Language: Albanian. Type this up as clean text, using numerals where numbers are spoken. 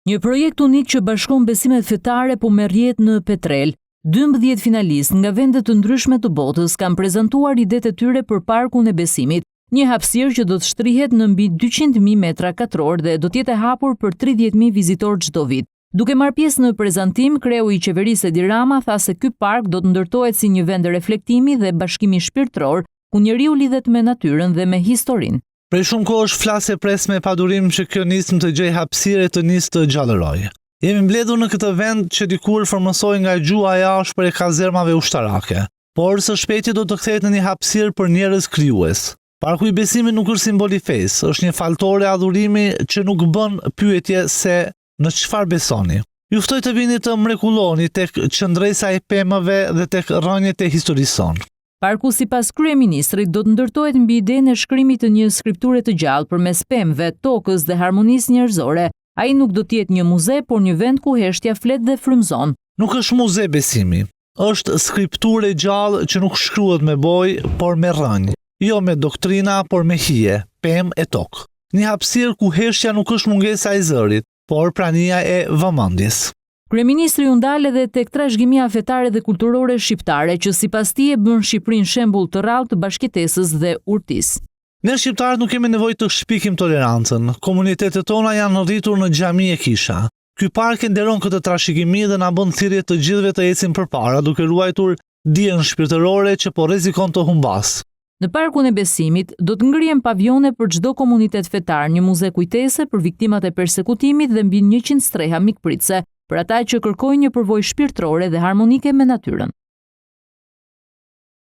Një projekt unik që bashkon besimet fetare po merr jetë në Petrel. 12 finalistë nga vende të ndryshme të botës kanë prezantuar idetë e tyre për Parkun e Besimit, një hapësirë që do të shtrihet në mbi 200.000 metra katror dhe do të jetë e hapur për 30.000 vizitorë çdo vit. Duke marrë pjesë në prezantim, kreu i qeverisë Edi Rama tha se ky park do të ndërtohet si një vend reflektimi dhe bashkimi shpirtëror, ku njeriu lidhet me natyrën dhe me historinë. Prej shumë kohësh flasë pres me padurim që kjo nismë të gjej hapësirë të nisë të gjallërojë. Jemi mbledhur në këtë vend që dikur formosoi nga gjuha e ashpër e kazermave ushtarake, por së shpejti do të kthehet në një hapësirë për njerëz krijues. Parku i Besimit nuk është simbol i fesë, është një faltore adhurimi që nuk bën pyetje se në çfarë besoni. Ju ftoj të vini të mrekulloni tek qëndresa e pemëve dhe tek rrënjët e historisë sonë. Parku sipas kryeministrit do të ndërtohet mbi idenë e shkrimit të një skripture të gjallë përmes pemëve, tokës dhe harmonisë njerëzore. Ai nuk do të jetë një muze, por një vend ku heshtja flet dhe frymëzon. Nuk është muze besimi. Është skripture gjallë që nuk shkruhet me bojë, por me rrënjë. Jo me doktrina, por me hije, pemë e tokë. Një hapësirë ku heshtja nuk është mungesa e zërit, por prania e vëmendjes. Kryeministri u ndal edhe tek trashëgimia fetare dhe kulturore shqiptare që sipas tij e bën Shqipërinë shembull të rrallë të bashkëtesës dhe urtisë. Ne shqiptarët nuk kemi nevojë të shpikim tolerancën. Komunitetet tona janë rritur në xhami e kisha. Ky park e nderon këtë trashëgimi dhe na bën thirrje të gjithëve të ecim përpara duke ruajtur dijen shpirtërore që po rrezikon të humbas. Në Parkun e Besimit do të ngrihen pavione për çdo komunitet fetar, një muze kujtese për viktimat e persekutimit dhe mbi 100 streha mikpritëse për ata që kërkojnë një përvojë shpirtërore dhe harmonike me natyrën.